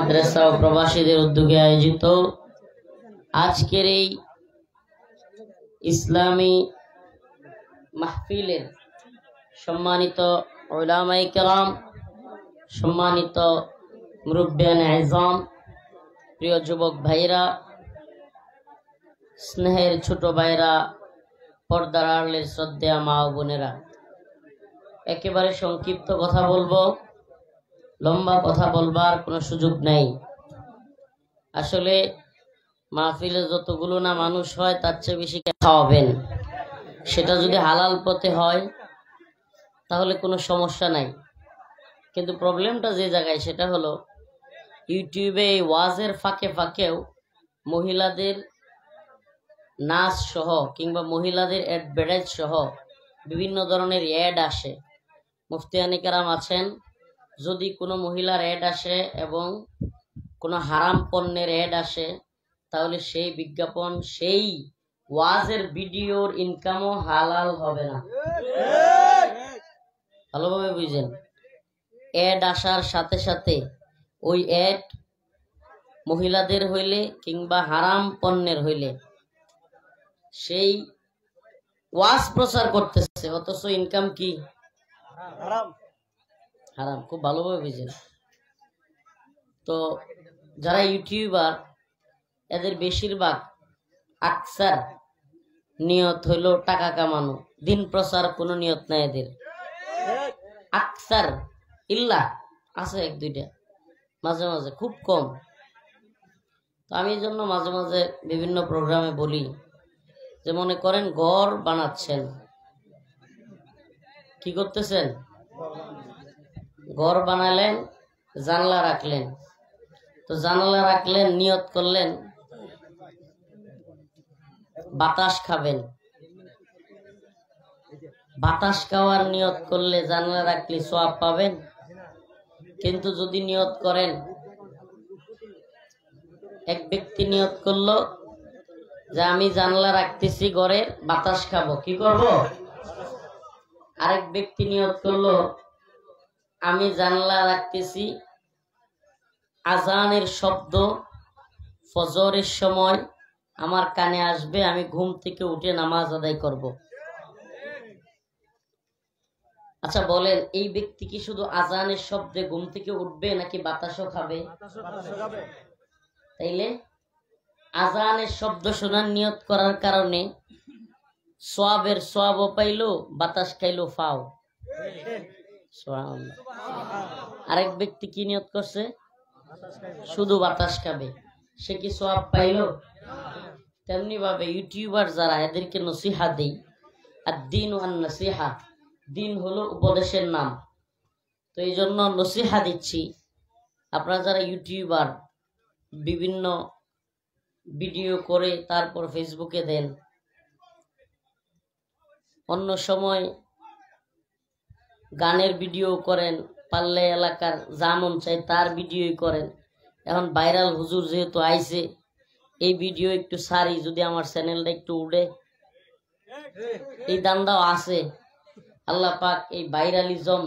মাদ্রাসা ও প্রবাসীদের উদ্যোগে আয়োজিত আজকের এই ইসলামী মাহফিলের সম্মানিত উলামায়ে কেরাম, সম্মানিত মুরব্বিয়ানে আযম, প্রিয় যুবক ভাইরা, স্নেহের ছোট ভাইরা, পর্দার আড়ালের শ্রদ্ধেয় মা ও বোনেরা, একেবারে সংক্ষিপ্ত কথা বলবো, লম্বা কথা বলবার কোনো সুযোগ নাই। আসলে মাহফিলে যতগুলো না মানুষ হয় তার চেয়ে বেশি খাওয়াবেন, সেটা যদি হালাল পথে হয় তাহলে কোনো সমস্যা নাই। কিন্তু প্রবলেমটা যে জায়গায় সেটা হলো ইউটিউবে এই ওয়াজের ফাঁকে ফাঁকেও মহিলাদের নাচ সহ কিংবা মহিলাদের অ্যাডভার্টাইজ সহ বিভিন্ন ধরনের অ্যাড আসে। মুফতিয়ানে কেরাম আছেন, যদি কোনো মহিলার অ্যাড আসে এবং কোনো হারাম পণ্যের অ্যাড আসে তাহলে সেই বিজ্ঞাপন, সেই ওয়াজের ভিডিওর ইনকামও হালাল হবে না। ভালোভাবে বুঝেন, অ্যাড আসার সাথে সাথে ওই অ্যাড মহিলাদের হইলে কিংবা হারাম পণ্যের হইলে সেই ওয়াজ প্রচার করতেছে, অথচ ইনকাম কি? হারাম। হারাম। খুব ভালোভাবে বুঝেন। তো যারা ইউটিউবার এদের বেশিরভাগ আকসার নিয়ত হইল টাকা কামানো, দিন প্রচার কোনো নিয়ত নাই এদের। আকসার ইল্লা আছে এক দুইটা, মাঝে মাঝে, খুব কম। তো আমি এই জন্য মাঝে মাঝে বিভিন্ন প্রোগ্রামে বলি যে মনে করেন ঘর বানাচ্ছেন, কি করতেছেন? ঘর বানালেন, জানলা রাখলেন, তো জানালা রাখলেন, নিয়ত করলেন বাতাস খাবেন। বাতাস খাওয়ার নিয়ত করলে জানলা রাখলে সওয়াব পাবেন। কিন্তু যদি নিয়ত করেন, এক ব্যক্তি নিয়ত করলো যে আমি জানলা রাখতেছি ঘরের, বাতাস খাবো, কি করব? আরেক ব্যক্তি নিয়ত করলো আমি জানলা রাখতেছি, আজানের শব্দ ফজরের সময় আমার কানে আসবে, আমি ঘুম থেকে উঠে নামাজ আদায় করব। আচ্ছা বলেন, এই ব্যক্তি কি শুধু আজানের শব্দে ঘুম থেকে উঠবে নাকি বাতাসও খাবে? তাইলে আজানের শব্দ শোনার নিয়ত করার কারণে সওয়াবের সওয়াবও পাইলো, বাতাস খাইলো ফাও। সুবহানাল্লাহ। আরেক ব্যক্তি কি নিয়ত করছে? শুধু বাতাস খাবে, সে কি সওয়াব পাইলো? তেমনি ভাবে ইউটিউবার যারা, এদেরকে নসিহা দেই, আদ-দীন ওয়ান নসিহা, দিন হলো উপদেশের নাম। তো এই জন্য নসিহা দিচ্ছি, আপনারা যারা ইউটিউবার বিভিন্ন ভিডিও করে তারপর ফেসবুকে দেন, অন্য সময় গানের ভিডিও করেন, পারলে এলাকার যা মন চাই তার ভিডিওই করেন। এখন ভাইরাল হুজুর যেহেতু আইছে, এই ভিডিও একটু সারি, যদি আমার চ্যানেলটা একটু উঠে, এই দান্দাও আছে। আল্লাহ পাক এই ভাইরালিজম,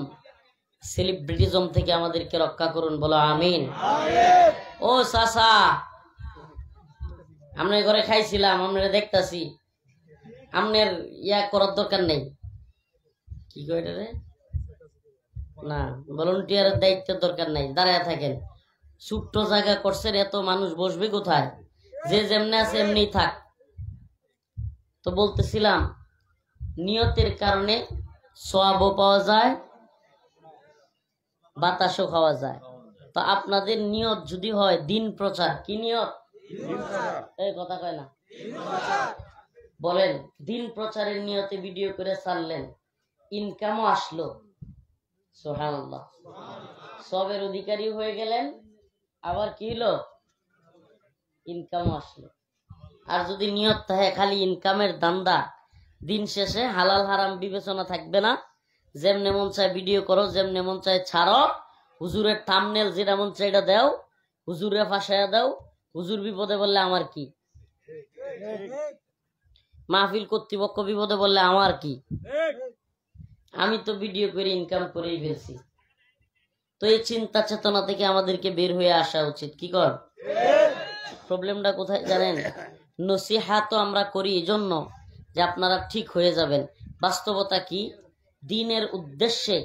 সেলিব্রিটিজম থেকে আমাদেরকে রক্ষা করুন, বলো আমিন। ও চাচা, আপনার ঘরে খাইছিলাম, আপনারা দেখতাছি, আপনার ইয়া করার দরকার নেই, কি কয় রে না, ভলান্টিয়ারের দায়িত্বের দরকার নাই, দাঁড়ায় থাকেন। ছোট্ট জায়গা করছেন, এত মানুষ বসবে কোথায়? যে যেমনি আছে এমনি থাক। তো বলতেছিলাম, নিয়তের কারণে সওয়াবও পাওয়া যায়, বাতাসও খাওয়া যায়। তো আপনাদের নিয়ত যদি হয় দিন প্রচার, কি নিয়ত? এই কথা কয় না, বলেন দিন প্রচারের নিয়তে ভিডিও করে ছাড়লেন, ইনকামও আসলো, সুবহানাল্লাহ, সবের অধিকারী হয়ে গেলেন, আবার কি হলো? ইনকামও আসলো। আর যদি নিয়ত থাকে খালি ইনকামের দান্দা, দিন শেষে হালাল হারাম বিবেচনা থাকবে না, যেমনে মন চায় ভিডিও করো, যেমনে মন চায় ছাড়ো, হুজুরের থাম্বনেল যেটা মন চায় এটা দাও, হুজুরে ফাঁসাইয়া দাও, হুজুর বিপদে বললে আমার কি, মাহফিল কর্তৃপক্ষ বিপদে বললে আমার কি, আমি তো ভিডিও করে ইনকাম করেই ফেলছি। তো এই চিন্তা চেতনা থেকে আমাদেরকে বের হয়ে আসা উচিত। কি কর? প্রবলেমটা কোথায় জানেন? নসিহত তো আমরা করি এই জন্য যে আপনারা ঠিক হয়ে যাবেন। বাস্তবতা কি? দিনের উদ্দেশ্যে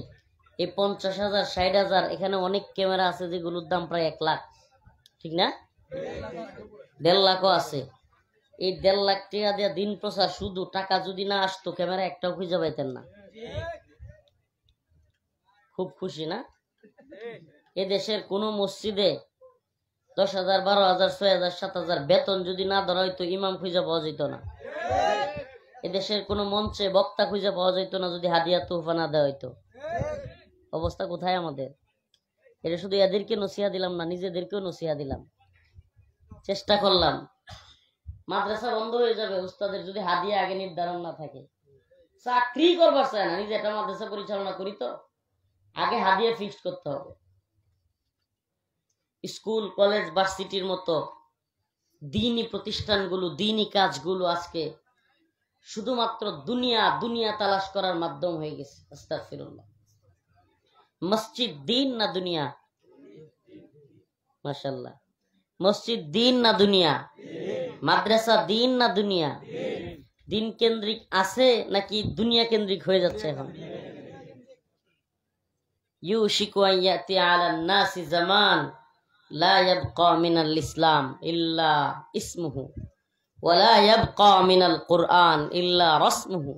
এই 50,000 60,000 এখানে অনেক ক্যামেরা আছে যেগুলোর দাম প্রায় 1 লাখ, ঠিক না? 1.5 লাখও আছে। এই 1.5 লাখ টাকা দিয়ে দিন প্রচার, শুধু টাকা যদি না আসতো ক্যামেরা একটাও খুঁজে পাইতেন না। খুব খুশি না? এ দেশের কোন মসজিদে 10,000 12,000 6,000 7,000 বেতন যদি না ধরা হইতো ইমাম খুঁজে পাওয়া যেত না। এদেশের কোন মঞ্চে বক্তা খুঁজে পাওয়া যেত না যদি হাদিয়া তোহফা না দেওয়া হইতো। অবস্থা কোথায় আমাদের? এটা শুধু এদেরকে নসিহা দিলাম না, নিজেদেরকেও নসিহা দিলাম। চেষ্টা করলাম, মাদ্রাসা বন্ধ হয়ে যাবে উস্তাদের যদি হাদিয়া আগে নির্ধারণ না থাকে। চাকরি করবার চায় না, নিজে একটা মাদ্রাসা পরিচালনা করি তো আগে হাদিয়া ফিক্সড করতে হবে। স্কুল কলেজ ভার্সিটির মতো দ্বীনি প্রতিষ্ঠানগুলো, দ্বীনি কাজগুলো আজকে শুধুমাত্র দুনিয়া তালাশ করার মাধ্যম হয়ে গেছে। আস্তাগফিরুল্লাহ। মসজিদ দিন না দুনিয়া? মাশাআল্লাহ। মসজিদ দিন না দুনিয়া? মাদ্রাসা দিন না দুনিয়া? দিন কেন্দ্রিক আছে নাকি দুনিয়া কেন্দ্রিক হয়ে যাচ্ছে এখন? ইউশিকু আন ইয়াতি আলান নাসি জামান লা ইয়াবকা মিনাল ইসলাম ইল্লা ইসমুহু ওয়া লা ইয়াবকা মিনাল কুরআন ইল্লা রাসমুহু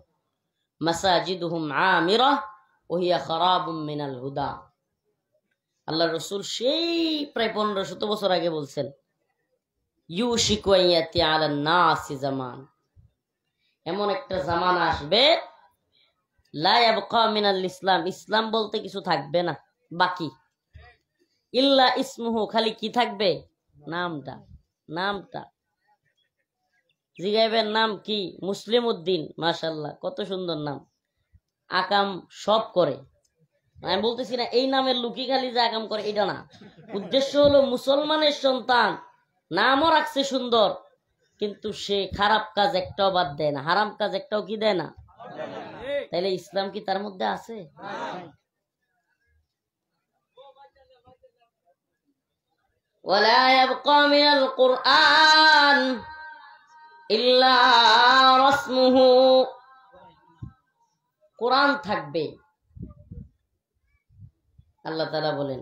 মাসাজিদুহুম আমিরা ওয়া হিয়া খারাবুম মিনাল হুদা। আল্লাহর রাসূল সেই প্রায় 1500 বছর আগে বলছেন, ইউশিকু আন ইয়াতি আলান নাসি জামান, এমন একটা জামানা আসবে লা ইয়াবকা মিনাল ইসলাম, ইসলাম বলতে কিছু থাকবে না বাকি, ইল্লা ইসমুহু, খালি কি থাকবে? নামটা। জিগাইবেন নাম কি? মুসলিম উদ্দিন। মাশাআল্লাহ, কত সুন্দর নাম। আকাম সব করে। আমি বলতেছি না এই নামের লোকই খালি যে আকাম করে, এটা না। উদ্দেশ্য হলো মুসলমানের সন্তান, নামও রাখছে সুন্দর, কিন্তু সে খারাপ কাজ একটাও বাদ দেয় না, হারাম কাজ একটাও কি দেয় না। তাইলে ইসলাম কি তার মধ্যে আছে? ওয়ালা ইয়াবকা মিনাল কুরআন ইল্লা রাসমুহু, কোরআন থাকবে। আল্লাহ তাআলা বলেন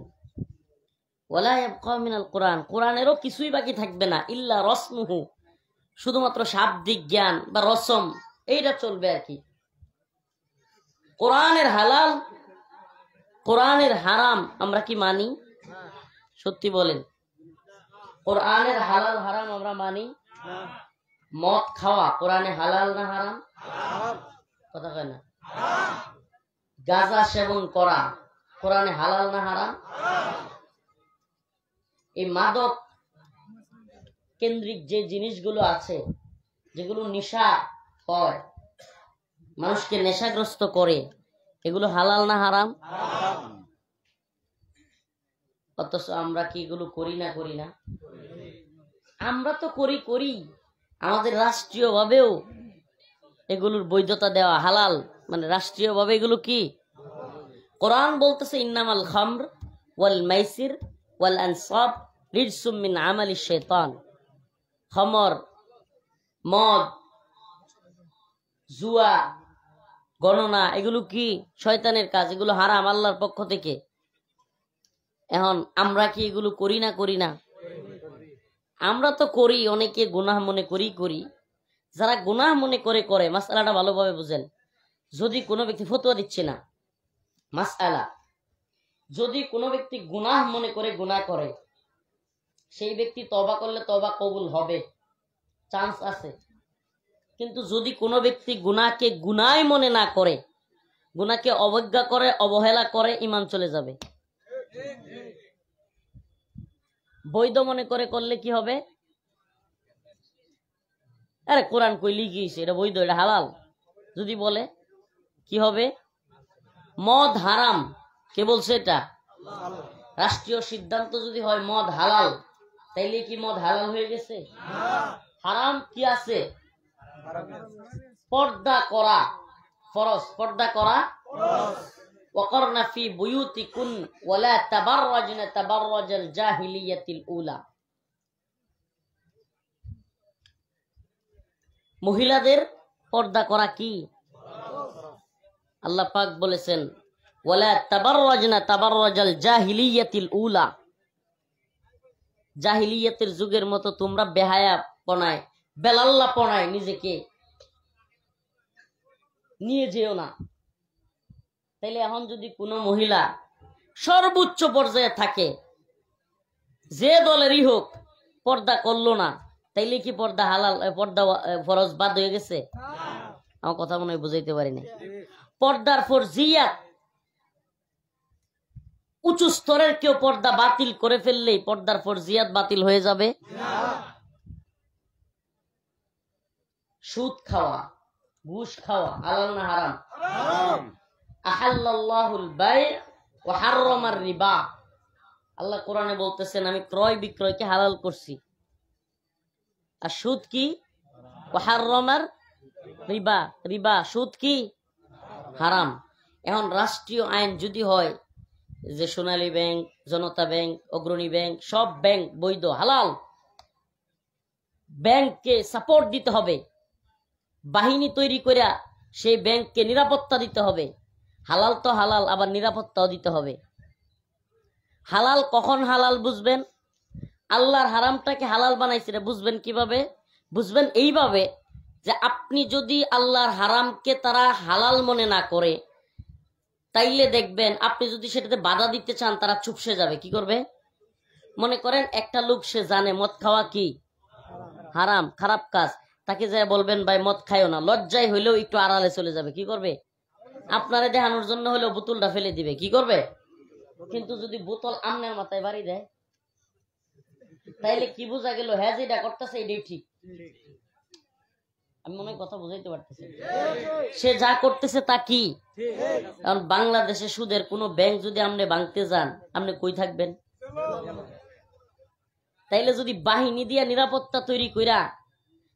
ওয়ালা ইয়াবকা মিনাল কুরআন, কোরআনেরও কিছুই বাকি থাকবে না, ইল্লা রাসমুহু, শুধুমাত্র শাব্দিক জ্ঞান বা রসম এইটা চলবে আর কি। কোরআনের হালাল কোরআনের হারাম আমরা কি মানি? সত্যি বলেন, কোরআনের হালাল হারাম আমরা মানি? মদ খাওয়া কোরআনে হালাল না হারাম? কথা কয় না। গাঁজা সেবন করা কোরআনে হালাল না হারাম? এই মাদক কেন্দ্রিক যে জিনিসগুলো আছে, যেগুলো নেশা হয়, মানুষকে নেশাগ্রস্ত করে, এগুলো হালাল না হারাম? অথচ আমরা কি এগুলো করি না? আমরা তো করি, আমাদের রাষ্ট্রীয় ভাবেও এগুলোর বৈধতা দেওয়া হালাল, মানে রাষ্ট্রীয় ভাবে এগুলো কি? কোরআন বলতেছে ইন্নামাল খামর ওয়াল মাইসির ওয়াল আনসাব রিজসুম মিন আমালিশ শাইতান। খমর, মদ, জুয়া, গণনা এগুলো কি? শয়তানের কাজ, এগুলো হারাম আল্লাহর পক্ষ থেকে। এখন আমরা কি এগুলো করি না? আমরা তো করি, অনেকে গুনাহ মনে করি। যারা গুনাহ মনে করে মাসআলাটা ভালোভাবে বুঝেন। যদি কোনো ব্যক্তি, ফতোয়া দিচ্ছে না, মাসআলা, যদি কোনো ব্যক্তি গুনাহ মনে করে গুনাহ করে, সেই ব্যক্তি তওবা করলে তওবা কবুল হবে, চান্স আছে। কিন্তু যদি কোনো ব্যক্তি গুনাহকে গুনাহ মনে না করে, গুনাহকে অবজ্ঞা করে, অবহেলা করে, ঈমান চলে যাবে। বৈধ মনে করে করলে কি হবে? আরে কোরআন কই লিখিয়েছে এটা বৈধ, এটা হালাল, যদি বলে কি হবে? মদ হারাম, কে বলছে এটা? রাষ্ট্রীয় সিদ্ধান্ত যদি হয় মদ হালাল, তাইলে কি মদ হালাল হয়ে গেছে? হারাম কি আছে? পর্দা করা ফরজ, পর্দা করা ওয়াকারনা ফি বুয়ুতিকুন ওয়ালা তাবাররাজনা তাবাররাজাল জাহিলিয়াতিল উলা। মহিলাদের পর্দা করা কি? আল্লাহ পাক বলেছেন ওয়ালা তাবাররাজনা তাবাররাজাল জাহিলিয়াতিল উলা, জাহিলিয়াতের যুগের মতো তোমরা বেহায়া পনায় বেলাল্লা পনায় নিজেকে নিয়ে যেও না। তাইলে এখন যদি কোনো মহিলা সর্বোচ্চ পর্যায়ে থাকে, যে দলেরই হোক, পর্দা করলো না, তাইলে কি পর্দা হালাল, পর্দা ফরজ বাদ হয়ে গেছে? আমার কথা মনে হয় বুঝাইতে পারিনি। পর্দার ফরজিয়াত উঁচু স্তরের কেউ পর্দা বাতিল করে ফেললেই পর্দার ফরজিয়াত বাতিল হয়ে যাবে। সুদ খাওয়া, ঘুষ খাওয়া হালাল না হারাম? আহাল্লাল্লাহুল বাই' ওয়া হাররামার রিবা। আল্লাহ কোরআনে বলতেছেন আমি ক্রয় বিক্রয়কে হালাল করছি। আর সুদ কি? ওয়া হাররামার রিবা, রিবা সুদ কি? হারাম। এখন রাষ্ট্রীয় আইন যদি হয় যে সোনালী ব্যাংক, জনতা ব্যাংক, অগ্রণী ব্যাংক, সব ব্যাংক বৈধ হালাল, ব্যাংককে সাপোর্ট দিতে হবে, বাহিনী তৈরি করে সেই ব্যাংককে নিরাপত্তা দিতে হবে। হালাল তো হালাল, আবার নিরাপত্তাও দিতে হবে। হালাল কখন হালাল বুঝবেন? আল্লাহর হারামটাকে হালাল বানাইছে বুঝবেন কিভাবে? বুঝবেন এইভাবে যে আপনি যদি আল্লাহর হারামকে তারা হালাল মনে না করে, তাইলে দেখবেন আপনি যদি সেটাতে বাধা দিতে চান তারা চুপসে যাবে। কি করবে? মনে করেন একটা লোক সে জানে মদ খাওয়া কি হারাম, খারাপ কাজ, তাকে যা বলবেন ভাই মদ খাইও না, লজ্জায় হইলেও একটু আড়ালে চলে যাবে। কি করবে? আপনারে দেখানোর জন্য হলেও বোতলটা ফেলে দিবে। কি করবে? কিন্তু যদি বোতল আমনের মাথায় বাড়ি দেয়, তাইলে কি বোঝা গেল? হ্যাঁ যেটা করতেছে এটাই ঠিক। আমি মনে হয় কথা বুঝাইতে পারতেছি। সে যা করতেছে তা কি? কারণ বাংলাদেশে সুদের কোনো ব্যাংক যদি আপনি ভাঙতে যান, আপনি কই থাকবেন? তাইলে যদি বাহিনী দিয়া নিরাপত্তা তৈরি কইরা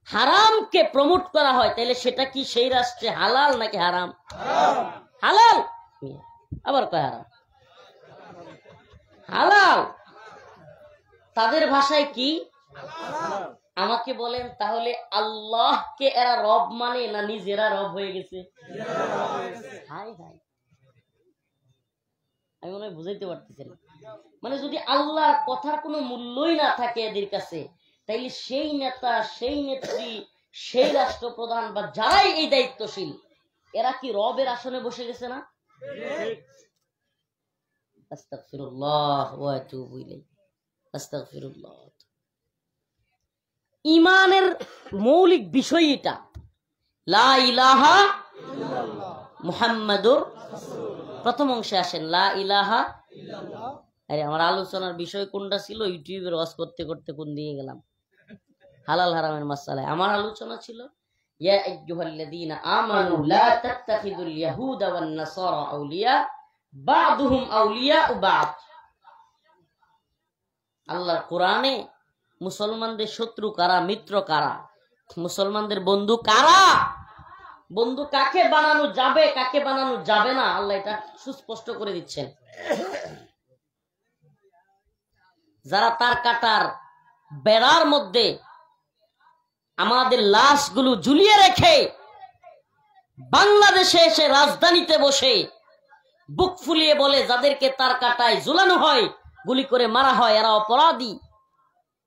হারামকে প্রমোট করা হয়, তাইলে সেটা কি সেই রাষ্ট্রে হালাল নাকি হারাম? হালাল। আবার কয় হারাম। হালাল। তাদের ভাষায় কি? আমাকে বলেন তাহলে আল্লাহকে এরা রব মানে না নিজেরা রব হয়ে গেছে? হাই হাই, আমি মনে হয় বুঝাইতে পারতেছি না। মানে যদি আল্লাহর কথার কোনো মূল্যই না থাকে এদের কাছে, তাইলে সেই নেতা, সেই নেত্রী, সেই রাষ্ট্রপ্রধান বা যারাই এই দায়িত্বশীল, এরা কি রবের আসনে বসে গেছে না? আস্তাগফিরুল্লাহ ওয়া আতুবু ইলাইহি। আস্তাগফিরুল্লাহ। ঈমানের মৌলিক বিষয় এটা, লা ইলাহা ইল্লাল্লাহ মুহাম্মাদুর রাসূলুল্লাহ। প্রথম অংশে আসেন লা ইলাহা ইল্লাল্লাহ। আরে আমার আলোচনার বিষয় কোনটা ছিল? ইউটিউবে ওয়াজ করতে করতে কোন দিকে গেলাম? হালাল হারামের মাসআলায় আমার আলোচনা ছিল ইয়া আইয়ুহাল্লাযীনা আমানু লা তাত্তাখিযুল ইয়াহুদা ওয়ান নাসারা আউলিয়া বা'দুহুম আউলিয়াউ বা'দ। আল্লাহর কোরআনে মুসলমানদের শত্রু কারা, মিত্র কারা, মুসলমানদের বন্ধু কারা, বন্ধু কাকে বানানো যাবে, কাকে বানানো যাবে না, আল্লাহ এটা সুস্পষ্ট করে দিচ্ছেন। যারা তার কাটার বেড়ার মধ্যে আমাদের লাশগুলো ঝুলিয়ে রেখে বাংলাদেশে এসে রাজধানীতে বসে বুক ফুলিয়ে বলে যাদেরকে তার কাটায় ঝুলানো হয়, গুলি করে মারা হয়, এরা অপরাধী,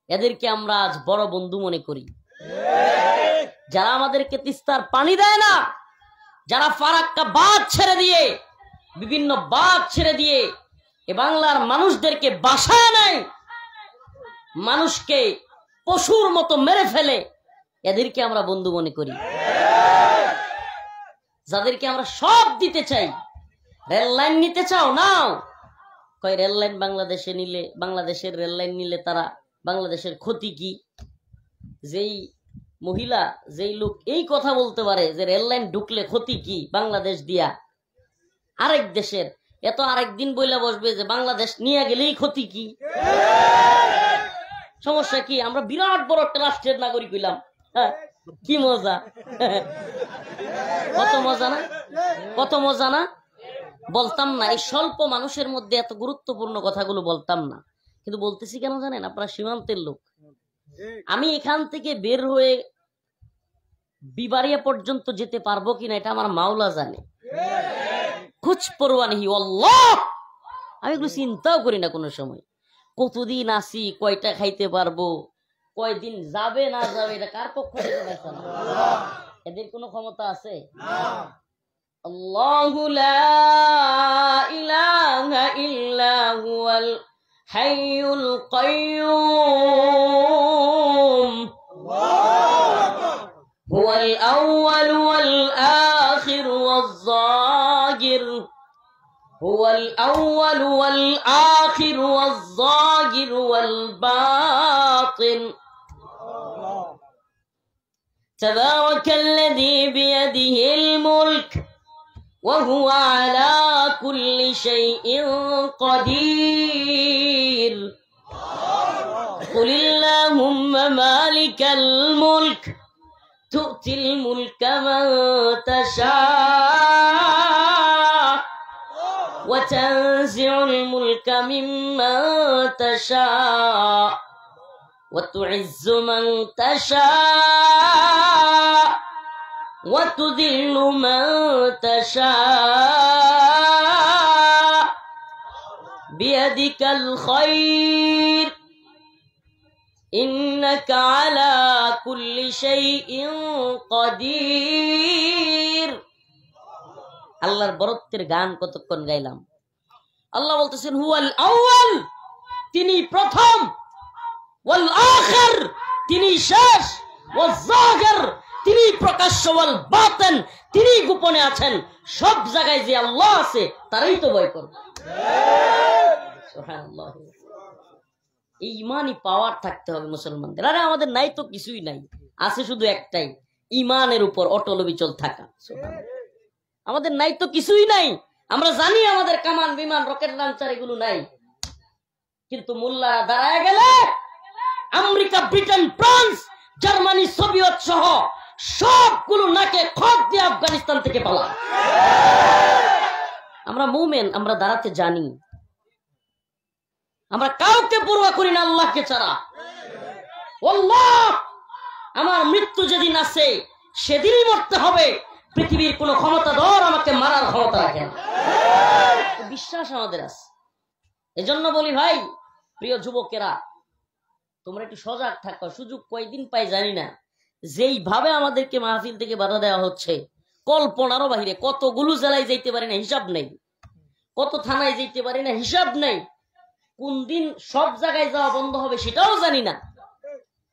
এদেরকে আমরা আজ বড় বন্ধু মনে করি। যারা আমাদেরকে তিস্তার পানি দেয় না, যারা ফারাক্কা বাঁধ ছেড়ে দিয়ে, বিভিন্ন বাঁধ ছেড়ে দিয়ে এ বাংলার মানুষদেরকে বাসায় নেয়, মানুষকে পশুর মতো মেরে ফেলে, এদেরকে আমরা বন্ধু মনে করি। যাদেরকে আমরা সব দিতে চাই, রেল লাইন নিতে চাও নাও, কয় রেল লাইন বাংলাদেশে নিলে, বাংলাদেশের রেল লাইন নিলে তারা বাংলাদেশের ক্ষতি কি? যেই মহিলা, যেই লোক এই কথা বলতে পারে যে রেল লাইন ঢুকলে ক্ষতি কি বাংলাদেশ দিয়া, আরেক দেশের, এত আরেকদিন বইলা বসবে যে বাংলাদেশ নিয়ে গেলেই ক্ষতি কি? সমস্যা কি? আমরা বিরাট বড় একটা রাষ্ট্রের নাগরিক হইলাম। কি মজা! কত মজা না, কত মজা না! বলতাম না, এই স্বল্প মানুষের মধ্যে এত গুরুত্বপূর্ণ কথাগুলো বলতাম না, কিন্তু বলতেছি কেন জানেন? আপনারা সীমান্তের লোক। আমি এখান থেকে বের হয়ে বিবাড়িয়া পর্যন্ত যেতে পারবো কিনা এটা আমার মাওলা জানে। কুছ পরোয়া নেই আল্লাহ, আমি এগুলো চিন্তাও করি না কোনো সময়। কতদিন আসি, কয়টা খাইতে পারবো, কয়দিন যাবে না যাবে, এটা কার পক্ষ থেকে ফেসলা? এদের কোনো ক্ষমতা আছে? আল্লাহু লা ইলাহা ইল্লা হুয়াল হাইয়ুল কাইয়্যুম হুয়াল আউয়াল ওয়াল আখির ওয়াজ যাহির হুয়াল আউয়াল ওয়াল আখির ওয়াজ যাহির ওয়াল বাতিন তাবারাকাল্লাযী বিয়াদিহিল মুলক وهو على كل شيء قدير قل اللهم مالك الملك تؤتي الملك من تشاء وتنزع الملك ممن تشاء وتعز من تشاء وتذل من تشاء بيدك الخير إنك على كل شيء قدير। আল্লাহর বরত্বের গান কতক্ষণ গাইলাম। আল্লাহ বলতেছেন হুয়াল আউয়াল, তিনি প্রথম, ওয়াল আখির, তিনি শেষ, ওয়াজ যাহির, তিনি প্রকাশ্য, ওয়াল বাতিন, তিনি গোপনে আছেন। সব জায়গায় যে আল্লাহ আছে তারই তো ভয় করবে। সুবহানাল্লাহ। এই ইমানি পাওয়ার থাকতে হবে মুসলমানদের। আরে আমাদের নাই তো কিছুই নাই, আছে শুধু একটাই, ইমানের উপর অটল অবিচল থাকা। আমাদের নাই তো কিছুই নাই, আমরা জানি আমাদের কামান বিমান রকেট লঞ্চার এগুলো নাই, কিন্তু মোল্লারা দাঁড়ায় গেলে America, Britain, France, Germany, Soviet সহ সবগুলো নাকে খত দিয়ে আফগানিস্তান থেকে পালা। আমরা মুমিন, আমরা দাঁড়াতে জানি, আমরা কাউকে পরোয়া করি না আল্লাহকে ছাড়া। আল্লাহ, আমার মৃত্যু যেদিন আসে সেদিনই মরতে হবে, পৃথিবীর কোন ক্ষমতাধর আমাকে মারার ক্ষমতা রাখে না। বিশ্বাস আমাদের আছে। এজন্য বলি ভাই, প্রিয় যুবকেরা, তোমরা একটু সজাগ থাকো। সুযোগ কয়দিন পাই জানি না, যেইভাবে আমাদেরকে মাহফিল থেকে বাধা দেওয়া হচ্ছে কল্পনারও বাহিরে। কতগুলো জেলায় যাইতে পারি না হিসাব নেই, কত থানায় যাইতে পারি না হিসাব নেই, কোন দিন সব জায়গায় যাওয়া বন্ধ হবে সেটাও জানি না,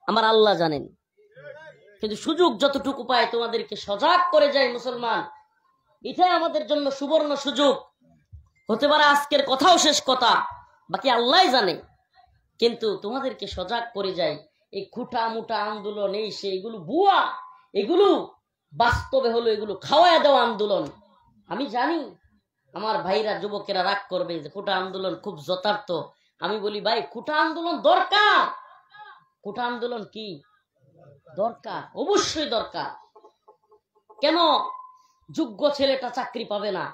আমার আল্লাহ জানেন। কিন্তু সুযোগ যতটুকু পায় তোমাদেরকে সজাগ করে যায় মুসলমান, এটাই আমাদের জন্য সুবর্ণ সুযোগ। হতে পারে আজকের কথাও শেষ কথা, বাকি আল্লাহ জানে, কিন্তু তোমাদেরকে সজাগ করে যায়। এই খুঁটা মুটা আন্দোলন, এই সেইগুলো বুয়া, এগুলো বাস্তবে হলো এগুলো খাওয়ায় দেওয়া আন্দোলন। আমি জানি আমার ভাইরা যুবকেরা রাগ করবে যে খুঁটা আন্দোলন খুব যথার্থ। আমি বলি ভাই, খুঁটা আন্দোলন দরকার। খুঁটা আন্দোলন কি দরকার? অবশ্যই দরকার। কেন যোগ্য ছেলেটা চাকরি পাবে না?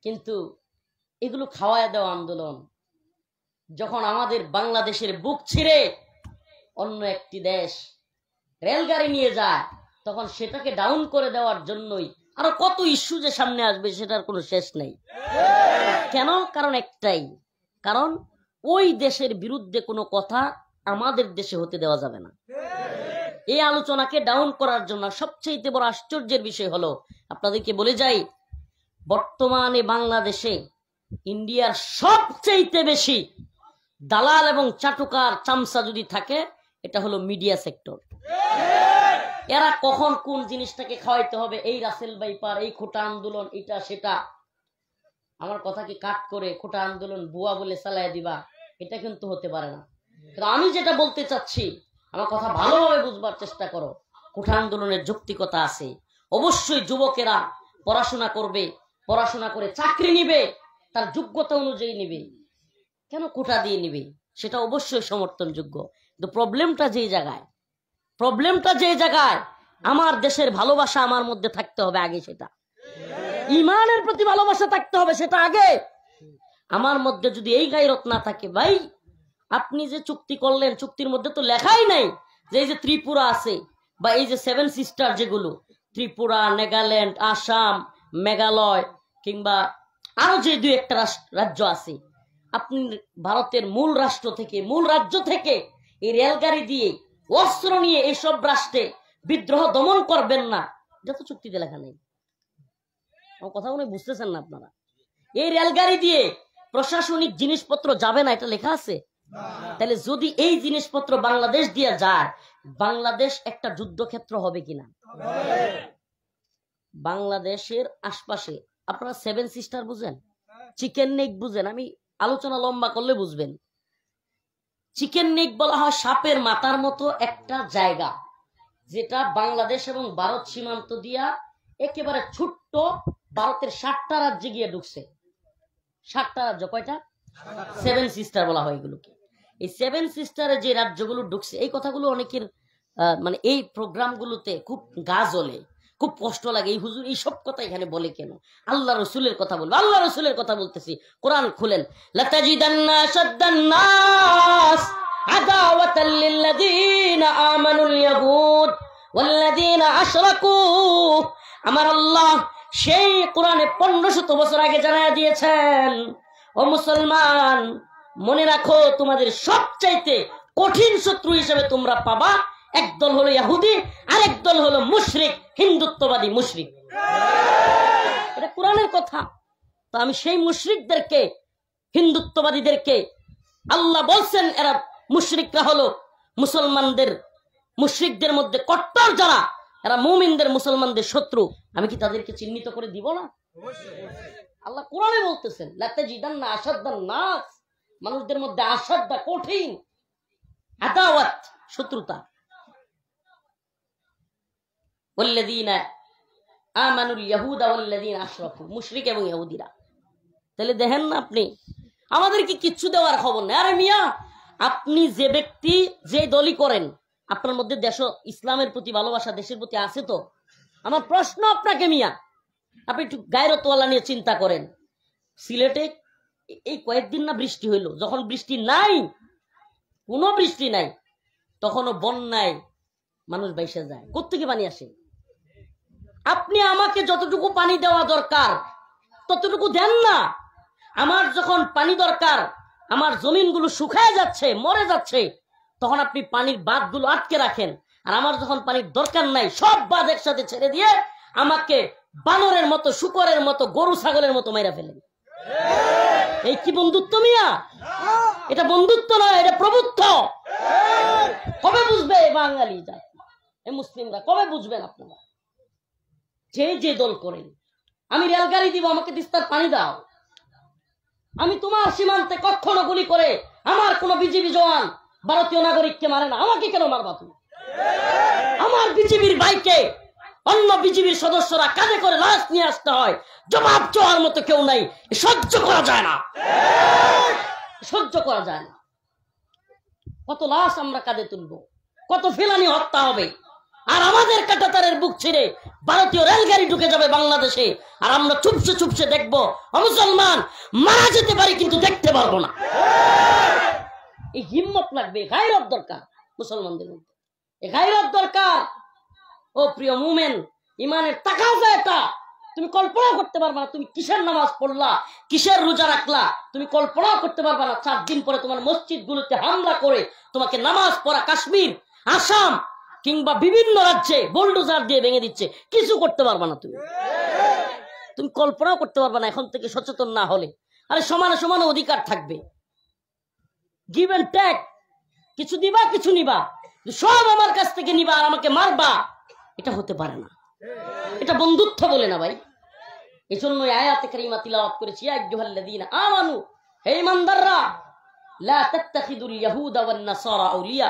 কিন্তু এগুলো খাওয়ায় দেওয়া আন্দোলন। যখন আমাদের বাংলাদেশের বুক ছিঁড়ে অন্য একটি দেশ রেলগাড়ি নিয়ে যায়, তখন সেটাকে ডাউন করে দেওয়ার জন্যই আরো কত ইস্যু যে সামনে আসবে সেটার কোনো শেষ নেই। কেন? কারণ একটাই, কারণ ওই দেশের বিরুদ্ধে কোনো কথা আমাদের দেশে হতে দেওয়া যাবে না। এই আলোচনাকে ডাউন করার জন্য সবচেয়ে বড় আশ্চর্যের বিষয় হলো, আপনাদেরকে বলে যাই, বর্তমানে বাংলাদেশে ইন্ডিয়ার সবচেয়ে বেশি দালাল এবং চাটুকার চামচা যদি থাকে, এটা হলো মিডিয়া সেক্টর। এরা কখন কোন জিনিসটাকে খাওয়াইতে হবে, এই রাসেল বাইপার, এই খোটা আন্দোলন, এটা সেটা, আমার কথা কি কাট করে খোটা আন্দোলন বুয়া বলে চালায় দিবা, এটা কিন্তু হতে পারে না। কিন্তু আমি যেটা বলতে চাচ্ছি, আমার কথা ভালোভাবে বুঝবার চেষ্টা করো। খোটা আন্দোলনের যৌক্তিকতা আছে। অবশ্যই যুবকেরা পড়াশোনা করবে, পড়াশোনা করে চাকরি নিবে, তার যোগ্যতা অনুযায়ী নিবে। কেন কোটা দিয়ে নিবে, সেটা অবশ্যই সমর্থনযোগ্য। কিন্তু প্রবলেমটা যে জায়গায় আমার দেশের ভালোবাসা আমার মধ্যে থাকতে হবে আগে, সেটা ইমানের প্রতি ভালোবাসা থাকতে হবে, সেটা আগে। আমার মধ্যে যদি এই গায়রত না থাকে, ভাই আপনি যে চুক্তি করলেন, চুক্তির মধ্যে তো লেখাই নাই যে এই যে ত্রিপুরা আছে বা এই যে 7 সিস্টার, যেগুলো ত্রিপুরা, নাগাল্যান্ড, আসাম, মেঘালয় কিংবা আরো যে 2-1টা রাজ্য আছে, আপনি ভারতের মূল রাষ্ট্র থেকে, মূল রাজ্য থেকে এই রেলগাড়ি দিয়ে অস্ত্র নিয়ে এইসব রাষ্ট্রে বিদ্রোহ দমন করবেন না, এটা তো চুক্তিতে লেখা নেই। আমার কথা মনে বুঝতেছেন না আপনারা? এই রেলগাড়ি দিয়ে প্রশাসনিক জিনিসপত্র যাবে না, এটা লেখা আছে? তাহলে যদি এই জিনিসপত্র বাংলাদেশ দিয়ে যায়, বাংলাদেশ একটা যুদ্ধক্ষেত্র হবে কিনা? বাংলাদেশের আশপাশে আপনারা 7 সিস্টার বুঝেন, চিকেন নেক বুঝেন? আমি আলোচনা লম্বা করলে বুঝবেন। চিকেন নেক বলা হয় সাপের মাথার মতো একটা জায়গা, যেটা বাংলাদেশ এবং ভারত সীমান্ত দিয়া একেবারে ছোট্ট ভারতের 7টা রাজ্যে গিয়ে ঢুকছে। 7টা রাজ্য, কয়টা? 7 সিস্টার বলা হয় এগুলোকে। এই 7 সিস্টারে যে রাজ্যগুলো ঢুকছে, এই কথাগুলো অনেকের মানে এই প্রোগ্রামগুলোতে খুব গা জ্বলে, খুব কষ্ট লাগে। এই হুজুর এই সব কথা এখানে বলে কেন? আল্লাহ রসুলের কথা বলবো, আল্লাহ রসুলের কথা বলতেছি। কোরআন খুলেন, লাতাজিদান্না শাদ্দান নাস আদাওয়াতাল লিল্লাযীনা আমানুল ইয়াহুদ ওয়াল্লাযীনা আশরাকু। আমার আল্লাহ সেই কোরআনে 1500 বছর আগে জানায়া দিয়েছেন, ও মুসলমান মনে রাখো, তোমাদের সবচাইতে কঠিন শত্রু হিসেবে তোমরা পাবা একদল হলো ইহুদি, আর একদল হলো মুশরিক, হিন্দুত্ববাদী মুশরিক। এটা কোরআনের কথা। তো আমি সেই মুশরিকদেরকে, হিন্দুত্ববাদীদেরকে আল্লাহ বলছেন এরা মুশরিকরা হলো মুসলমানদের, মুশরিকদের মধ্যে কট্টর যারা, এরা মুমিনদের, মুসলমানদের শত্রু। আমি কি তাদেরকে চিহ্নিত করে দিব না? আল্লাহ কোরআনে বলতেছেন, লাতাজিদান্না আশাদ্দান নাস, মানুষদের মধ্যে আশাদ্দা, কঠিন আদাওয়াত, শত্রুতা, ওয়াল্লাযীনা আমানুল ইয়াহুদা ওয়াল্লাযীনা আশরাকু, মুশরিক এবং ইহুদিরা। তাহলে দেখেন না আপনি, আমাদেরকে কিচ্ছু দেওয়ার খবর নেই। আরে মিয়া, আপনি যে ব্যক্তি যে দলই করেন, আপনার মধ্যে দেশ ইসলামের প্রতি ভালোবাসা, দেশের প্রতি আছে তো? আমার প্রশ্ন আপনাকে মিয়া, আপনি একটু গায়রতওয়ালা নিয়ে চিন্তা করেন। সিলেটে এই কয়েকদিন না বৃষ্টি হইল, যখন বৃষ্টি নাই, কোনো বৃষ্টি নাই, তখনও বন্যায় মানুষ বাইসে যায়। কোত্থেকে পানি আসে? আপনি আমাকে যতটুকু পানি দেওয়া দরকার ততটুকু দেন না। আমার যখন পানি দরকার, আমার জমিনগুলো শুকায় যাচ্ছে, মরে যাচ্ছে, তখন আপনি পানির বাঁধগুলো আটকে রাখেন। আর আমার যখন পানির দরকার নাই, সব বাঁধ একসাথে ছেড়ে দিয়ে আমাকে বানরের মতো, শুকরের মতো, গরু ছাগলের মতো মেরা ফেলেন। এই কি বন্ধুত্ব মিয়া? এটা বন্ধুত্ব নয়, এটা প্রভুত্ব। কবে বুঝবে বাঙালি জাতি, এই মুসলিমরা কবে বুঝবেন? আপনারা যে যে দল করেন, আমি রেলগাড়ি দিব, আমাকে তিস্তার পানি দাও। আমি তোমার সীমান্তে কখনো গুলি করে আমার কোন বিজিবি জওয়ান ভারতীয় নাগরিককে মারে না, আমাকে কেন মারবা তুমি? আমার বিজিবির বাইকে অন্য বিজিবির সদস্যরা কাঁধে করে লাশ নিয়ে আসতে হয়, জবাব দেওয়ার মতো কেউ নাই। সহ্য করা যায় না, সহ্য করা যায় না। কত লাশ আমরা কাঁধে তুলবো, কত ফেলানি হত্যা হবে, আর আমাদের কাঁটাতারের বুক ছিঁড়ে ভারতীয় রেলগাড়ি ঢুকে যাবে বাংলাদেশে, আর আমরা চুপসে চুপসে দেখবো। মুসলমান মারা যেতে পারি, কিন্তু দেখতে পারবো না। এই হিম্মত লাগবে, গায়রত দরকার মুসলমানদের মধ্যে, এই গায়রত দরকার। ও প্রিয় মুমিন, ইমানের তাকাজা এটা। তুমি কল্পনা করতে পারবা না তুমি কিসের নামাজ পড়লা, কিসের রোজা রাখলা, তুমি কল্পনা করতে পারবা না 4 দিন পরে তোমার মসজিদ গুলোতে হামলা করে তোমাকে নামাজ পড়া কাশ্মীর, আসাম কিংবা বিভিন্ন রাজ্যে বুলডোজার দিয়ে ভেঙে দিচ্ছে, কিছু করতে পারবা না। তুমি কল্পনাও করতে পারবা না এখন থেকে সচেতন না হলে। আরে সমানে সমানে অধিকার থাকবে, গিভ এন্ড টেক, কিছু দিবা কিছু নিবা, সব আমার কাছ থেকে নিবা আর আমাকে মারবা, এটা হতে পারে না। এটা বন্ধুত্ব বলে না ভাই। এই জন্য আয়াতে কারিমা তিলাওয়াত করেছি, ইয়া আইয়ুহাল্লাযীনা আমানু, হে ঈমানদাররা, লা তাত্তাখিদুল ইয়াহুদা ওয়ান নাসারা আউলিয়া,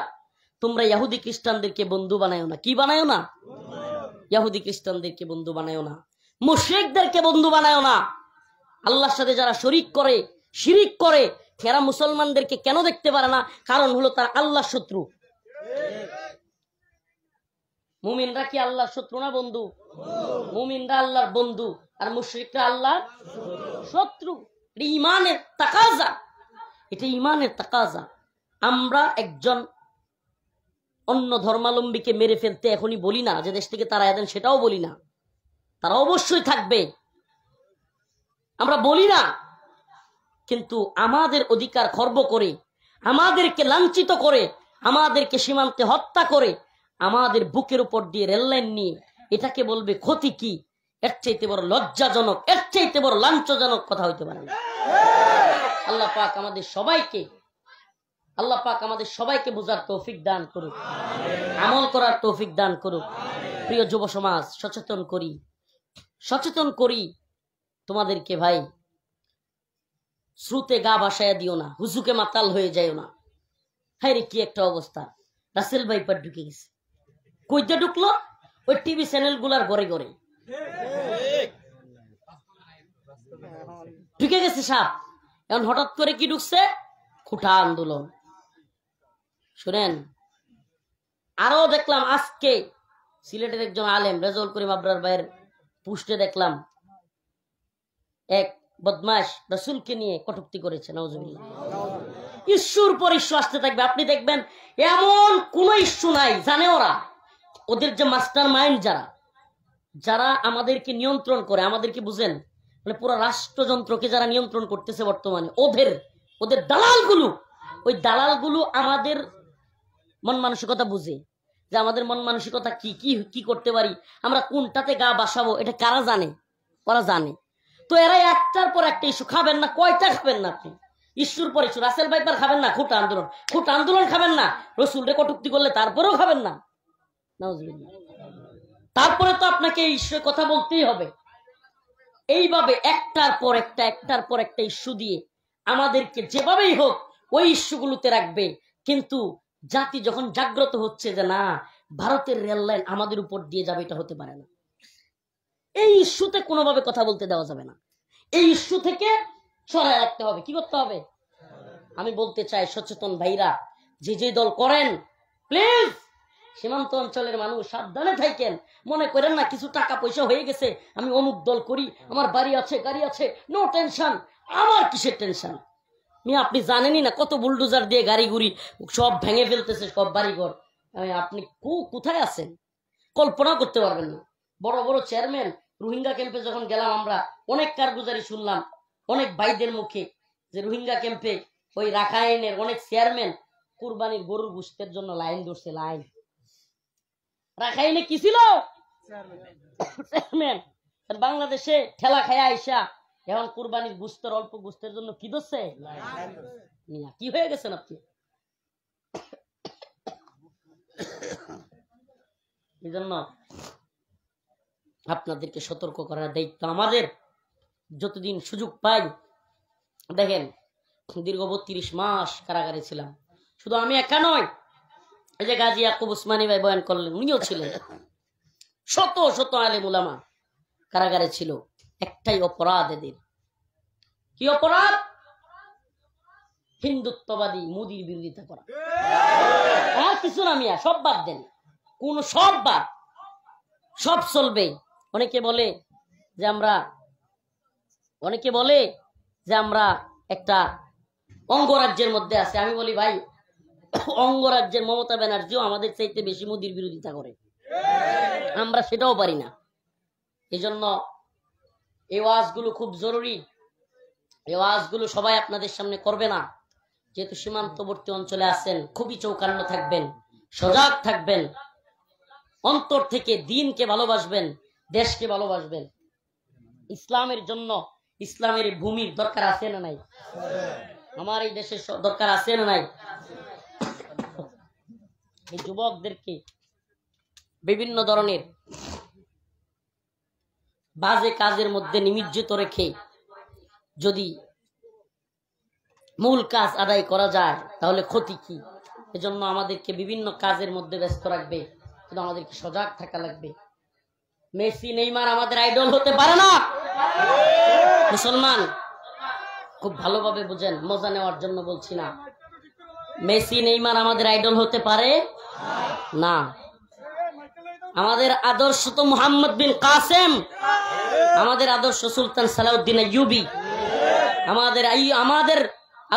তোমরা ইহুদি খ্রিস্টানদেরকে বন্ধু বানায়ো না। কি বানায়ো না? ইহুদি খ্রিস্টানদেরকে বন্ধু বানায়ো না, মুশরিকদেরকে বন্ধু বানায়ো না। আল্লাহর সাথে যারা শরীক করে, শিরিক করে, এরা মুসলমানদেরকে কেন দেখতে পারে না? কারণ হলো তারা আল্লাহর শত্রু। মুমিনরা কি আল্লাহর শত্রু না বন্ধু? মুমিনরা আল্লাহর বন্ধু আর মুশরিকরা আল্লাহর শত্রু। এটা ঈমানের তাকাজা, এটা ঈমানের তাকাজা। আমরা একজন অন্য ধর্মাবলম্বীকে মেরে ফেলতে এখনই বলি না যে দেশ থেকে তারা দেন, সেটাও বলি না, তারা অবশ্যই থাকবে, আমরা বলি না। কিন্তু আমাদের অধিকার খর্ব করে, আমাদেরকে লাঞ্ছিত করে, আমাদেরকে সীমান্তে হত্যা করে, আমাদের বুকের উপর দিয়ে রেললাইন নিয়ে এটাকে বলবে ক্ষতি কি? এর চাইতে বড় লজ্জাজনক, এর চাইতে বড় লাঞ্ছজনক কথা হইতে পারে না। আল্লাহ পাক আমাদের সবাইকে বুঝার তৌফিক দান করুক, আমল করার তৌফিক দান করুক। প্রিয় যুব সমাজ, সচেতন করি তোমাদেরকে ভাই। শ্রুতে গা ভাসাইয়া দিও না, হুজুকে মাতাল হয়ে যাইও না। হায় রে কি একটা অবস্থা! রাসেল ভাইপার ঢুকে গেছে। কইতে ঢুকলো? ওই টিভি চ্যানেল গুলার ঘরে ঘরে ঢুকে গেছে সাপ। এখন হঠাৎ করে কি ঢুকছে? খুঁটা আন্দোলন। শুনেন, আরো দেখলাম আজকে সিলেটের একজন আলেম রেজাউল করিম আবরার ভাইয়ের পোস্টে দেখলাম এক বদমাশ রাসূলকে নিয়ে কটূক্তি করেছে। নাউজুবিল্লাহ। ইস্যুর পর ইস্যু আসতে থাকবে। আপনি দেখবেন এমন কোন ইস্যু নাই, জানে ওরা, ওদের যে মাস্টার মাইন্ড যারা আমাদেরকে নিয়ন্ত্রণ করে, আমাদেরকে বুঝেন, মানে পুরো রাষ্ট্রযন্ত্রকে যারা নিয়ন্ত্রণ করতেছে বর্তমানে, ওদের দালালগুলো, ওই দালালগুলো আমাদের মন মানসিকতা বুঝে, যে আমাদের মন মানসিকতা কি কি কি করতে পারি, আমরা কোনটাতে গা বাসাবো, এটা কারা জানে? ওরা জানে। তো এরা একটার পর একটা ইস্যু। খাবেন না? কয়টা খাবেন না আপনি? ইস্যুর পর ইস্যু। রাসেল ভাইপার খাবেন না, খুঁটা আন্দোলন খাবেন না, রসুলরে কটূক্তি করলে তারপরেও খাবেন না। নাউজুবিল্লাহ। তারপরে তো আপনাকে এই ইস্যুর কথা বলতেই হবে। এইভাবে একটার পর একটা ইস্যু দিয়ে আমাদেরকে যেভাবেই হোক ওই ইস্যুগুলোতে রাখবে। কিন্তু জাতি যখন জাগ্রত হচ্ছে যে না, ভারতের রেল লাইন আমাদের উপর দিয়ে যাবে, এটা হতে পারে না, এই ইস্যুতে কোনোভাবে কথা বলতে দেওয়া যাবে না। এই ইস্যু থেকে সরায় রাখতে হবে। কি করতে হবে? আমি বলতে চাই, সচেতন ভাইরা, যে দল করেন, প্লিজ সীমান্ত অঞ্চলের মানুষ সাবধানে থাকেন। মনে করেন না কিছু টাকা পয়সা হয়ে গেছে, আমি অমুক দল করি, আমার বাড়ি আছে, গাড়ি আছে, নো টেনশন। আমার কিসের টেনশন? আপনি জানেনই না কত বুলডোজার দিয়ে গাড়ি গুড়ি সব ভেঙে ফেলতেছে, সব বাড়িঘর। আপনি কোথায় আছেন কল্পনা করতে পারবেন না। বড় বড় চেয়ারম্যান, রোহিঙ্গা ক্যাম্পে যখন গেলাম আমরা অনেক কারগুজারি শুনলাম অনেক ভাইদের মুখে, যে রোহিঙ্গা ক্যাম্পে ওই রাখাইনের অনেক চেয়ারম্যান কুরবানির গরুর গোশতের জন্য লাইন ধরছে। লাইন রাখাইনে কি ছিল? চেয়ারম্যান। বাংলাদেশে ঠেলা খায়া আইসা এখন কুরবানির গোশতের অল্প গোশতের জন্য কি ধরছে? কি হয়ে গেছেন আপনি? এই জন্য আপনাদেরকে সতর্ক করার দায়িত্ব আমাদের। যতদিন সুযোগ পাই, দেখেন দীর্ঘ 32 মাস কারাগারে ছিলাম। শুধু আমি একা নয়, এই যে গাজী ইয়াকুব উসমানী ভাই বয়ান করলেন, উনিও ছিলেন। শত শত আলেম উলামা কারাগারে ছিল। একটাই অপরাধ এদের। কি অপরাধ? হিন্দুত্ববাদী মোদির বিরোধিতা করা। আর কিছু না মিয়া, সব বাদ দেন, কোন সব বাদ, সব চলবে। অনেকে বলে যে আমরা একটা অঙ্গরাজ্যের মধ্যে আছে। আমি বলি ভাই, অঙ্গরাজ্যের মমতা ব্যানার্জিও আমাদের চাইতে বেশি মোদির বিরোধিতা করে, আমরা সেটাও পারি না। এই জন্য এই ওয়াজগুলো খুব জরুরি। এই ওয়াজগুলো সবাই আপনাদের সামনে করবে না, যেহেতু সীমান্তবর্তী অঞ্চলে আছেন। খুবই চৌকান্ন থাকবেন, সজাগ থাকবেন, অন্তর থেকে দিনকে ভালোবাসবেন, দেশকে ভালোবাসবেন। ইসলামের জন্য ইসলামের ভূমির দরকার আছে না নাই? আমার এই দেশের দরকার আছে না নাই? এই যুবকদেরকে বিভিন্ন ধরনের বাজে কাজের মধ্যে নিমজ্জিত রেখে যদি মূল কাজ আদায় করা যায় তাহলে ক্ষতি কি? এজন্য আমাদেরকে বিভিন্ন কাজের মধ্যে ব্যস্ত রাখবে, কিন্তু আমাদেরকে সজাগ থাকা লাগবে। মেসি নেইমার আমাদের আইডল হতে পারে না। মুসলমান খুব ভালোভাবে বুঝেন, মজা নেওয়ার জন্য বলছি না। মেসি নেইমার আমাদের আইডল হতে পারে না। আমাদের আদর্শ তো মুহাম্মদ বিন কাসেম, আমাদের আদর্শ সুলতান সালাউদ্দিন আইয়ুবী, আমাদের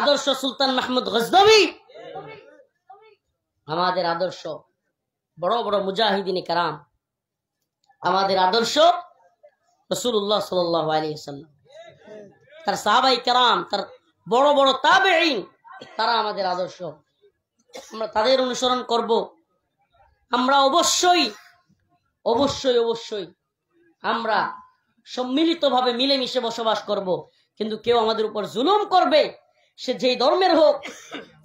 আদর্শ সুলতান মাহমুদ গজনবী, আমাদের আদর্শ বড় বড় মুজাহিদিন কারাম, আমাদের আদর্শ রাসূলুল্লাহ সাল্লাল্লাহু আলাইহি ওয়াসাল্লাম, তার সাহাবায়ে কেরাম, তার বড় বড় তাবেঈন, তারা আমাদের আদর্শ। আমরা তাদের অনুসরণ করব। আমরা অবশ্যই অবশ্যই অবশ্যই আমরা সম্মিলিতভাবে মিলেমিশে বসবাস করব, কিন্তু কেউ আমাদের উপর জুলুম করবে, সে যেই ধর্মের হোক,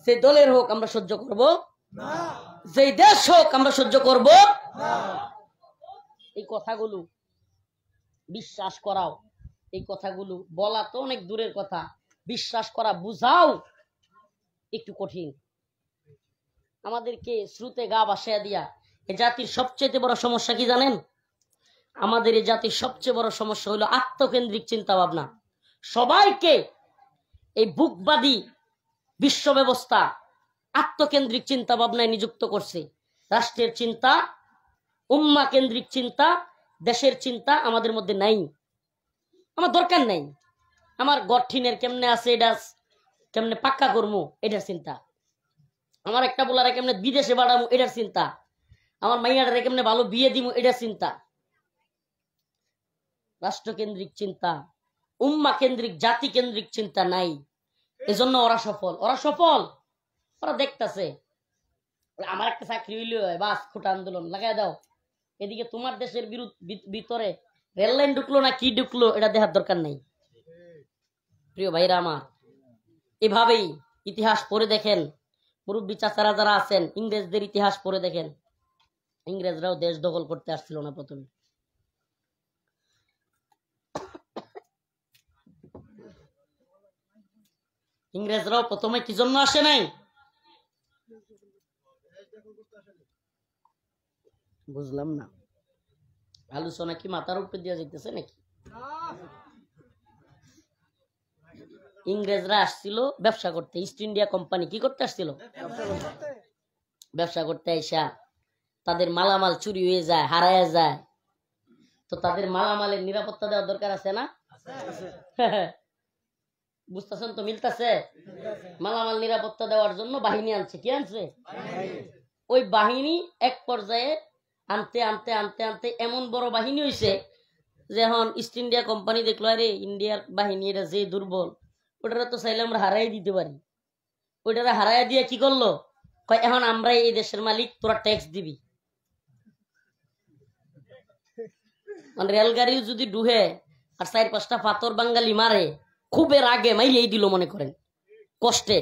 সেই দলের হোক, আমরা সহ্য করব না। যেই দেশ হোক, আমরা সহ্য করব না। এই কথাগুলো বিশ্বাস করাও, এই কথাগুলো বলা তো অনেক দূরের কথা, বিশ্বাস করা, বুঝাও একটু কঠিন। আমাদেরকে শ্রুতে গা ভাসাইয়া দিয়া, এ জাতির সবচেয়ে বড় সমস্যা কি জানেন? আমাদের এই জাতির সবচেয়ে বড় সমস্যা হলো আত্মকেন্দ্রিক চিন্তা ভাবনা। সবাইকে এই বুকবাদী বিশ্ব ব্যবস্থা আত্মকেন্দ্রিক চিন্তা ভাবনায় নিযুক্ত করছে। রাষ্ট্রের চিন্তা, উম্মা কেন্দ্রিক চিন্তা, দেশের চিন্তা আমাদের মধ্যে নাই। আমার দরকার নাই। আমার গঠিনের কেমনে আছে, এটা কেমনে পাক্কা করবো, এটার চিন্তা। আমার একটা বলারে কেমনে বিদেশে বাড়াবো, এটার চিন্তা। আমার মাইয়াটারে কেমনে ভালো বিয়ে দিব, এটার চিন্তা। রাষ্ট্রকেন্দ্রিক চিন্তা, উম্মা কেন্দ্রিক, জাতি কেন্দ্রিক চিন্তা নাই। এজন্য ওরা সফল, ওরা দেখতেছে আমার একটা চাকরি হইলে বাস খোটা আন্দোলন লাগাই দাও। এদিকে তোমার দেশের ভিতরে রেল লাইন ঢুকলো না কি ঢুকলো, এটা দেখার দরকার নাই। প্রিয় ভাইরা আমার, এভাবেই ইতিহাস পড়ে দেখেন। মুরব্বী চাচারা যারা আছেন, ইংরেজদের ইতিহাস পড়ে দেখেন। ইংরেজরাও দেশ দখল করতে আসছিল না প্রথমে। ইংরেজরাও প্রথমে কি জন্য আসে নাই? বুঝলাম না, আলোচনা কি মাথার উপরে দিয়ে যেতেছে নাকি? ইংরেজরা আসছিল ব্যবসা করতে। ইস্ট ইন্ডিয়া কোম্পানি কি করতে আসছিল? ব্যবসা করতে। আইসা তাদের মালামাল চুরি হয়ে যায়, হারায় যায়, তো তাদের মালামালের নিরাপত্তা দেওয়ার দরকার আছে না? বুঝতেছেন তো? মিলতেছে? মালামাল নিরাপত্তা দেওয়ার জন্য বাহিনী আনছে। কি আনছে? ওই বাহিনী এক পর্যায়ে আনতে আনতে আনতে আনতে এমন বড় বাহিনী হয়েছে যে এখন ইস্ট ইন্ডিয়া কোম্পানি দেখলো, আরে ইন্ডিয়ার বাহিনী এটা যে দুর্বল, ওটারা তো চাইলে আমরা হারাই দিতে পারি। ওইটারা হারাই দিয়ে কি করলো, কয় এখন আমরা এই দেশের মালিক, তোরা ট্যাক্স দিবি। মানে রেলগাড়িও যদি ডুহে আর 4-5টা পাথর বাঙালি মারে, খুবের আগে মাইলেই দিল, মনে করেন কষ্টে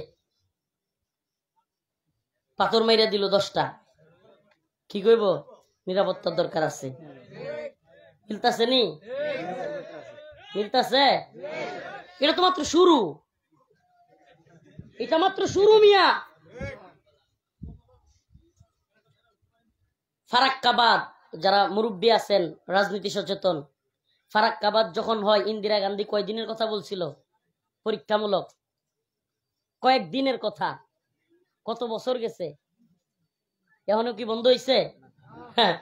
পাথর মাইরা দিল 10টা, কি কইব? নিরাপত্তার দরকার আছে। মিলতাছে নি? মিলতাছে? এটা তো মাত্র শুরু, এটা মাত্র শুরু মিয়া। ফারাক্কাবাদ, যারা মুরব্বী আছেন, রাজনীতি সচেতন, ফারাক্কাবাদ যখন হয়, ইন্দিরা গান্ধী কয়দিনের কথা বলছিল? পরীক্ষামূলক কয়েকদিনের কথা। কত বছর গেছে, এখনো কি বন্ধ হয়েছে? হ্যাঁ,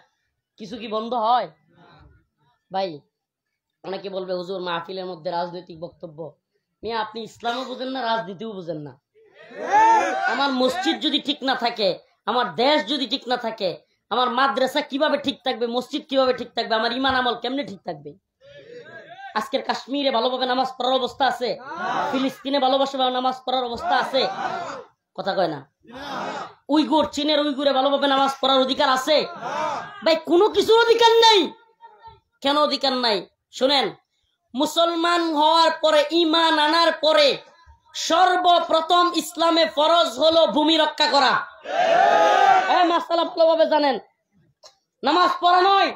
কিছু কি বন্ধ হয় ভাই? অনেকে বলবে হুজুর মাহফিলের মধ্যে রাজনৈতিক বক্তব্য। মিয়া, আপনি ইসলামও বুঝেন না, রাজনীতিও বুঝেন না। আমার মসজিদ যদি ঠিক না থাকে, আমার দেশ যদি ঠিক না থাকে, আমার মাদ্রাসা কিভাবে ঠিক থাকবে, মসজিদ কিভাবে ঠিক থাকবে, আমার ইমান আমল কেমনে ঠিক থাকবে? আজকের কাশ্মীরে ভালোভাবে নামাজ পড়ার অবস্থা আছে? ফিলিস্তিনে ভালোভাবে নামাজ পড়ার অবস্থা আছে? কথা কয় না। উইগুর, চীনের উইগুরে ভালোভাবে নামাজ পড়ার অধিকার আছে? ভাই, কোনো কিছু অধিকার নাই। কেন অধিকার নাই? শুনেন, মুসলমান হওয়ার পরে, ঈমান আনার পরে সর্বপ্রথম ইসলামে ফরজ হলো ভূমি রক্ষা করা। এই মাসালা ভালোভাবে জানেন। নামাজ পড়া নয়,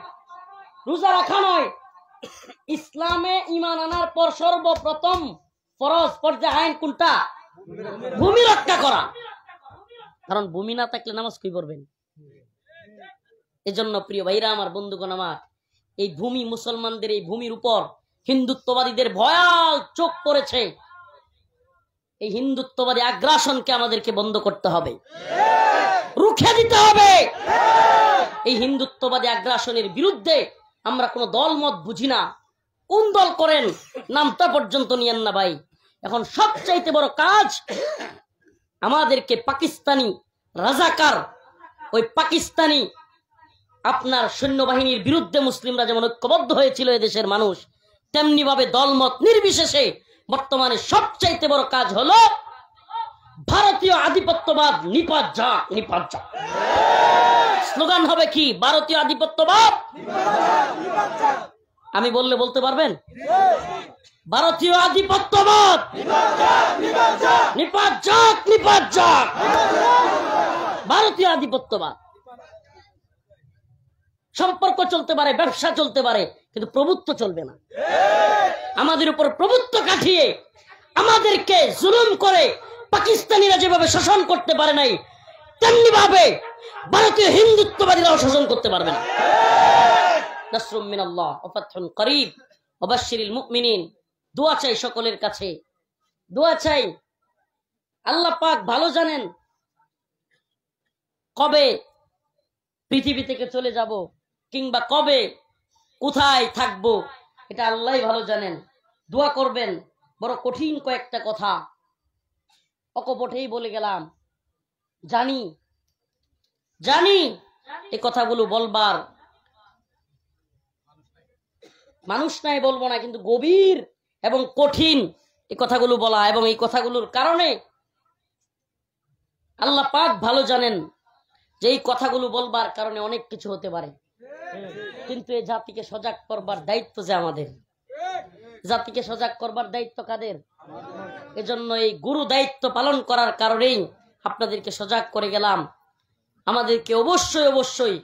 রোজা রাখা নয়। ইসলামে ঈমান আনার পর সর্বপ্রথম ফরজ পর্যায়ে আইন কোনটা? ভূমি রক্ষা করা। কারণ ভূমি না থাকলে নামাজ কি পড়বেন? এজন্য প্রিয় ভাইরা আমার, বন্ধুগণ আমার, এই ভূমি, মুসলমানদের এই ভূমির উপর হিন্দুত্ববাদীদের ভয়াল চোখ পড়েছে। এই হিন্দুত্ববাদী আগ্রাসনকে আমাদেরকে বন্ধ করতে হবে, রুখে দিতে হবে। এই হিন্দুত্ববাদী আগ্রাসনের বিরুদ্ধে আমরা কোনো দলমত বুঝি না। কোন দল করেন নামটা পর্যন্ত নিয়েন না ভাই। এখন সবচাইতে বড় কাজ আমাদেরকে পাকিস্তানি রাজাকার, ওই পাকিস্তানি আপনার সৈন্যবাহিনীর বিরুদ্ধে মুসলিমরা যেমন ঐক্যবদ্ধ হয়েছিল এদেশের মানুষ, তেমনি ভাবে দলমত নির্বিশেষে বর্তমানে সবচাইতে বড় কাজ হলো ভারতীয় আধিপত্যবাদ নিপাত যাক, নিপাত যাক। স্লোগান হবে কি? ভারতীয় আধিপত্যবাদ। আমি বললে বলতে পারবেন? ভারতীয় আধিপত্যবাদ নিপাত যাক, নিপাত যাক। ভারতীয় আধিপত্যবাদ। সম্পর্ক চলতে পারে, ব্যবসা চলতে পারে, কিন্তু প্রভুত্ব চলবে না। আমাদের উপর প্রভুত্ব কাটিয়ে আমাদেরকে জুলুম করে পাকিস্তানিরা যেভাবে শাসন করতে পারে নাই, তেমনি ভাবে ভারতীয় হিন্দুত্ববাদীরাও শাসন করতে পারবে না। নাসরুম মিনাল্লাহ ওয়া ফাতহুন করিব ওয়া বাশশিরিল মুমিনিন। দোয়া চাই সকলের কাছে, দোয়া চাই। আল্লাহ পাক ভালো জানেন কবে পৃথিবী থেকে চলে যাব কিংবা কবে কোথায় থাকবো, এটা আল্লাহই ভালো জানেন। দোয়া করবেন। বড় কঠিন কয়েকটা কথা অকপটেই বলে গেলাম, জানি জানি এই কথাগুলো বলবার মানুষ নাই বলবো না, কিন্তু গভীর এবং কঠিন এই কথাগুলো বলা, এবং এই কথাগুলোর কারণে আল্লাহ পাক ভালো জানেন যে এই কথাগুলো বলবার কারণে অনেক কিছু হতে পারে। কিন্তু এই জাতিকে সজাগ করবার দায়িত্ব যে আমাদের, জাতিকে সজাগ করবার দায়িত্ব কাদের? এজন্য এই গুরু দায়িত্ব পালন করার কারণেই আপনাদেরকে সজাগ করে গেলাম। আমাদেরকে অবশ্যই অবশ্যই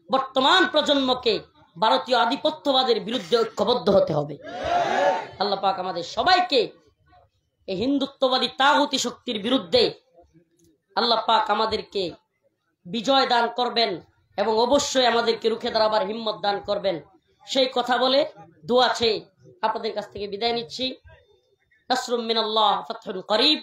বর্তমান প্রজন্মকে ভারতীয় আধিপত্যবাদের বিরুদ্ধে ঐক্যবদ্ধ হতে হবে। আল্লাহ পাক আমাদের সবাইকে এই হিন্দুত্ববাদী তাগুতি শক্তির বিরুদ্ধে আল্লাহ পাক আমাদেরকে বিজয় দান করবেন এবং অবশ্যই আমাদেরকে রুখে দাঁড়াবার হিম্মত দান করবেন। সেই কথা বলে দোয়া চেয়ে আপনাদের কাছ থেকে বিদায় নিচ্ছি। নাসরুম মিনাল্লাহ ফাতহুন করিব